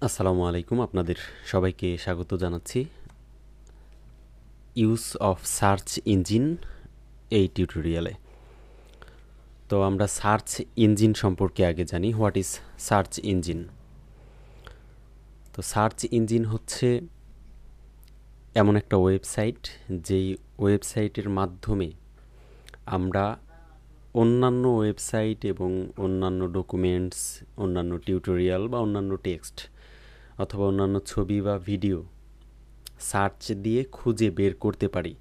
আসসালামু আলাইকুম, আপনাদের সবাইকে স্বাগত জানাচ্ছি ইউজ অফ সার্চ ইঞ্জিন এই টিউটোরিয়ালে। তো আমরা সার্চ ইঞ্জিন সম্পর্কে আগে জানি। What is search engine? তো সার্চ ইঞ্জিন হচ্ছে এমন একটা ওয়েবসাইট, যেই ওয়েবসাইটের মাধ্যমে আমরা অন্যান্য ওয়েবসাইট এবং অন্যান্য ডকুমেন্টস, অন্যান্য টিউটোরিয়াল বা অন্যান্য টেক্সট অথবা অন্যান্য ছবি বা ভিডিও সার্চ দিয়ে খুঁজে বের করতে পারি,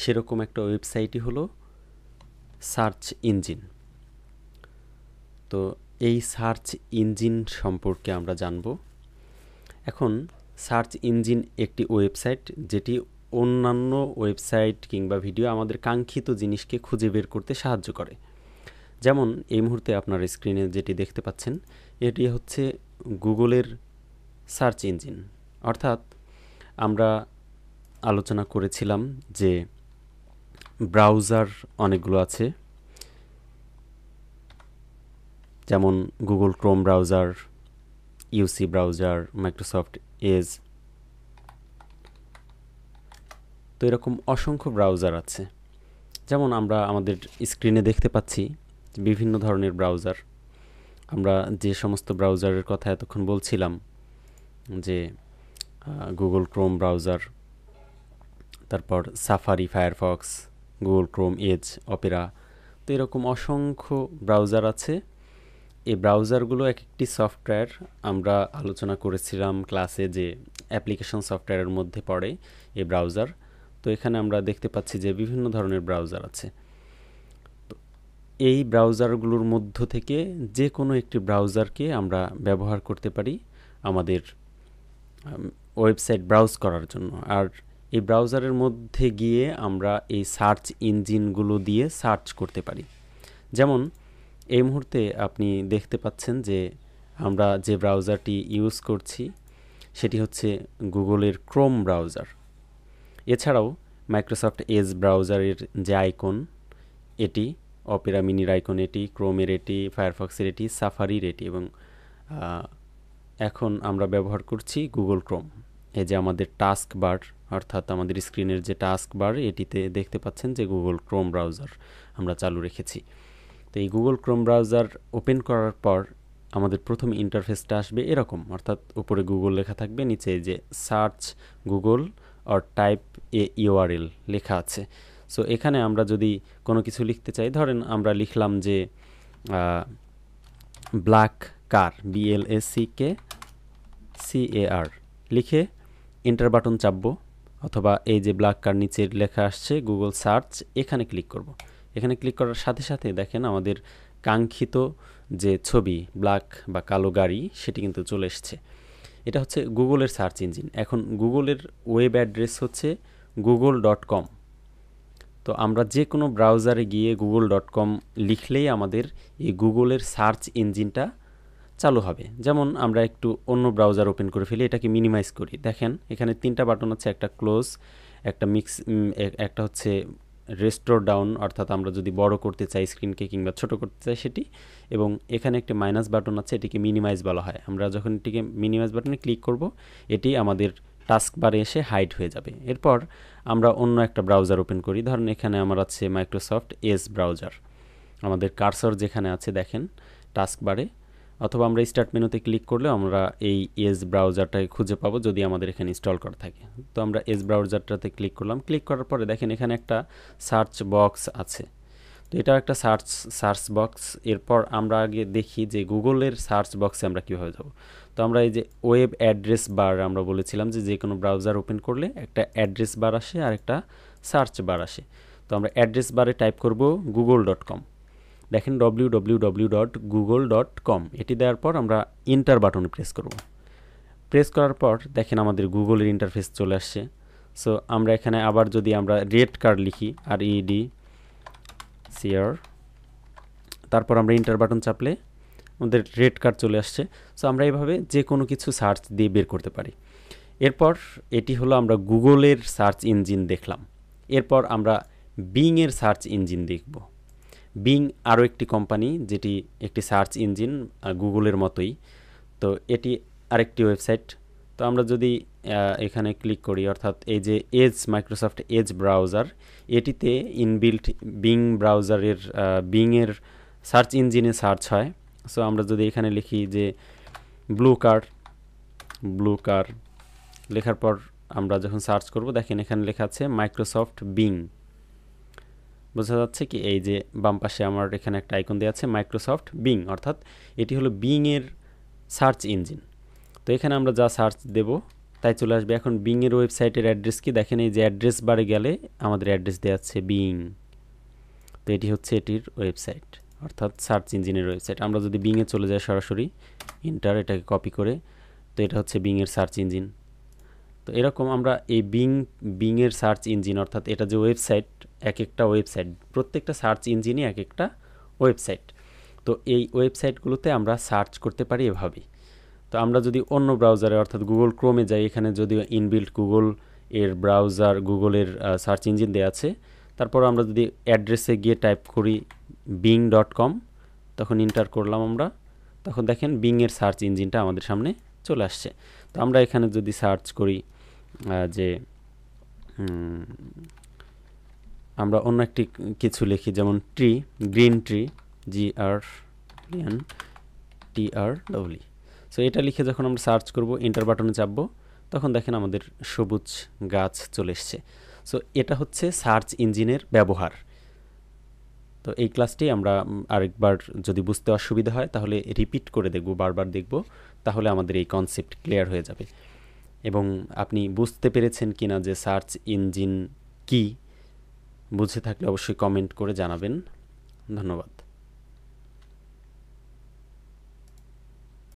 সেরকম একটা ওয়েবসাইটই হলো সার্চ ইঞ্জিন। তো এই সার্চ ইঞ্জিন সম্পর্কে আমরা জানব। এখন সার্চ ইঞ্জিন একটি ওয়েবসাইট যেটি অন্যান্য ওয়েবসাইট কিংবা ভিডিও আমাদের কাঙ্ক্ষিত জিনিসকে খুঁজে বের করতে সাহায্য করে। যেমন এই মুহূর্তে আপনার স্ক্রিনে যেটি দেখতে পাচ্ছেন, এটি হচ্ছে গুগলের সার্চ ইঞ্জিন। অর্থাৎ আমরা আলোচনা করেছিলাম যে ব্রাউজার অনেকগুলো আছে, যেমন Google Chrome browser, UC browser, Microsoft Edge. তো এরকম অসংখ্য ব্রাউজার আছে। যেমন আমরা আমাদের স্ক্রিনে দেখতে পাচ্ছি বিভিন্ন ধরনের ব্রাউজার। আমরা যে সমস্ত ব্রাউজারের কথা এতক্ষণ বলছিলাম, যে গুগল ক্রোম ব্রাউজার, তারপর Safari, Firefox, Google Chrome, Edge, Opera, তো এরকম অসংখ্য ব্রাউজার আছে। এই ব্রাউজারগুলো এক একটি সফটওয়্যার। আমরা আলোচনা করেছিলাম ক্লাসে যে অ্যাপ্লিকেশন সফটওয়্যারের মধ্যে পড়ে এই ব্রাউজার। তো এখানে আমরা দেখতে পাচ্ছি যে বিভিন্ন ধরনের ব্রাউজার আছে। তো এই ব্রাউজারগুলোর মধ্য থেকে যে কোনো একটি ব্রাউজারকে আমরা ব্যবহার করতে পারি আমাদের ওয়েবসাইট ব্রাউজ করার জন্য। আর এই ব্রাউজারের মধ্যে গিয়ে আমরা এই সার্চ ইঞ্জিনগুলো দিয়ে সার্চ করতে পারি। যেমন এই মুহূর্তে আপনি দেখতে পাচ্ছেন যে আমরা যে ব্রাউজারটি ইউজ করছি সেটি হচ্ছে গুগলের ক্রোম ব্রাউজার। এছাড়াও মাইক্রোসফট এজ ব্রাউজারের যে আইকন এটি, অপেরা মিনির আইকন এটি, ক্রোমের এটি, ফায়ারফক্সের এটি, সাফারির এটি, এবং এখন আমরা ব্যবহার করছি গুগল ক্রোম। এই যে আমাদের টাস্ক বার, অর্থাৎ আমাদের স্ক্রিনের যে টাস্ক বার, এটিতে দেখতে পাচ্ছেন যে গুগল ক্রোম ব্রাউজার আমরা চালু রেখেছি। তো এই গুগল ক্রোম ব্রাউজার ওপেন করার পর আমাদের প্রথম ইন্টারফেসটা আসবে এরকম, অর্থাৎ উপরে গুগল লেখা থাকবে, নিচে যে search Google or type A URL লেখা আছে। সো এখানে আমরা যদি কোনো কিছু লিখতে চাই, ধরেন আমরা লিখলাম যে ব্ল্যাক কার, BLACKCAR লিখে এন্টার বাটন চাপবো, অথবা এই যে ব্ল্যাক কার নিচের লেখা আসছে গুগল সার্চ, এখানে ক্লিক করব। এখানে ক্লিক করার সাথে সাথে দেখেন আমাদের কাঙ্ক্ষিত যে ছবি ব্ল্যাক বা কালো গাড়ি সেটি কিন্তু চলে এসছে। এটা হচ্ছে গুগলের সার্চ ইঞ্জিন। এখন গুগলের ওয়েব অ্যাড্রেস হচ্ছে google.com। তো আমরা যে কোনো ব্রাউজারে গিয়ে google.com লিখলেই আমাদের এই গুগলের সার্চ ইঞ্জিনটা চালু হবে। যেমন আমরা একটু অন্য ব্রাউজার ওপেন করে ফেলি, এটাকে মিনিমাইজ করি। দেখেন এখানে তিনটা বাটন আছে, একটা ক্লোজ, একটা মিক্স, একটা হচ্ছে রেস্টোর ডাউন, অর্থাৎ আমরা যদি বড় করতে চাই স্ক্রিনকে কিংবা ছোট করতে চাই সেটি, এবং এখানে একটা মাইনাস বাটন আছে, এটিকে মিনিমাইজ বলা হয়। আমরা যখন এটিকে মিনিমাইজ বাটনে ক্লিক করব, এটি আমাদের টাস্ক বারে এসে হাইড হয়ে যাবে। এরপর আমরা অন্য একটা ব্রাউজার ওপেন করি, ধরেন এখানে আমার আছে মাইক্রোসফট এজ ব্রাউজার। আমাদের কার্সর যেখানে আছে দেখেন টাস্ক বারে, অথবা আমরা স্টার্ট মেনুতে ক্লিক করলেও আমরা এই এজ ব্রাউজারটাকে খুঁজে পাবো যদি আমাদের এখানে ইনস্টল করা থাকে। তো আমরা এজ ব্রাউজারটাতে ক্লিক করলাম। ক্লিক করার পরে দেখেন এখানে একটা সার্চ বক্স আছে। তো এটাও একটা সার্চ বক্স। এরপর আমরা আগে দেখি যে গুগলের সার্চ বক্সে আমরা কীভাবে যাব। তো আমরা এই যে ওয়েব অ্যাড্রেস বার, আমরা বলেছিলাম যে কোনো ব্রাউজার ওপেন করলে একটা অ্যাড্রেস বার আসে আর একটা সার্চ বার আসে। তো আমরা অ্যাড্রেস বারে টাইপ করব google.com। দেখেন www.google.com, এটি দেওয়ার পর আমরা এন্টার বাটনে প্রেস করব। প্রেস করার পর দেখেন আমাদের গুগলের ইন্টারফেস চলে আসছে। সো আমরা এখানে আবার যদি আমরা রেড কার লিখি, REDCR, তারপর আমরা এন্টার বাটন চাপলে আমাদের রেড কার চলে আসছে। সো আমরা এইভাবে যে কোনো কিছু সার্চ দিয়ে বের করতে পারি। এরপর এটি হলো আমরা গুগলের সার্চ ইঞ্জিন দেখলাম। এরপর আমরা বিংয়ের সার্চ ইঞ্জিন দেখব। বিং আরও একটি কোম্পানি, যেটি একটি সার্চ ইঞ্জিন গুগলের মতোই। তো এটি আরেকটি ওয়েবসাইট। তো আমরা যদি এখানে ক্লিক করি, অর্থাৎ এই যে এজ, মাইক্রোসফট এজ ব্রাউজার, এটিতে ইনবিল্ট বিং ব্রাউজারের বিংয়ের সার্চ ইঞ্জিনে সার্চ হয়। সো আমরা যদি এখানে লিখি যে ব্লু কার লেখার পর আমরা যখন সার্চ করব, দেখেন এখানে লেখা আছে মাইক্রোসফট বিং। বোঝা যাচ্ছে কি, এই যে বাম পাশে আমার এখানে একটা আইকন দেওয়া আছে মাইক্রোসফট বিং, অর্থাৎ এটি হলো বিংয়ের সার্চ ইঞ্জিন। তো এখানে আমরা যা সার্চ দেব তাই চলে আসবে। এখন বিংয়ের ওয়েবসাইটের অ্যাড্রেস কি, দেখেন এই যে অ্যাড্রেস বারে গেলে আমাদের অ্যাড্রেস দেওয়া আছে বিং। তো এটি হচ্ছে এটির ওয়েবসাইট, অর্থাৎ সার্চ ইঞ্জিনের ওয়েবসাইট। আমরা যদি বিংয়ে চলে যাই সরাসরি ইন্টার, এটাকে কপি করে, তো এটা হচ্ছে বিংয়ের সার্চ ইঞ্জিন। তো এরকম আমরা এই বিংয়ের সার্চ ইঞ্জিন, অর্থাৎ এটা যে ওয়েবসাইট, এক একটা ওয়েবসাইট, প্রত্যেকটা সার্চ ইঞ্জিনই এক একটা ওয়েবসাইট। তো এই ওয়েবসাইটগুলোতে আমরা সার্চ করতে পারি এভাবেই। তো আমরা যদি অন্য ব্রাউজারে, অর্থাৎ গুগল ক্রোমে যাই, এখানে যদিও ইনবিল্ট গুগল এর ব্রাউজার, গুগলের সার্চ ইঞ্জিন দেওয়া আছে, তারপর আমরা যদি অ্যাড্রেসে গিয়ে টাইপ করি bing.com, তখন ইন্টার করলাম আমরা, তখন দেখেন বিংয়ের সার্চ ইঞ্জিনটা আমাদের সামনে চলে আসছে। তো আমরা এখানে যদি সার্চ করি যে আমরা অন্য একটি কিছু লিখি, যেমন tree, green tree, GREEN, so এটা লিখে যখন আমরা সার্চ করব, এন্টার বাটনে চাপবো, তখন দেখেন আমাদের সবুজ গাছ চলে এসছে। সো এটা হচ্ছে সার্চ ইঞ্জিনের ব্যবহার। তো এই ক্লাসটি আমরা আরেকবার, যদি বুঝতে অসুবিধা হয় তাহলে রিপিট করে দেখব, বারবার দেখব, তাহলে আমাদের এই কনসেপ্ট ক্লিয়ার হয়ে যাবে। এবং আপনি বুঝতে পেরেছেন কিনা যে সার্চ ইঞ্জিন কি, বুঝে থাকলে অবশ্যই কমেন্ট করে জানাবেন। ধন্যবাদ।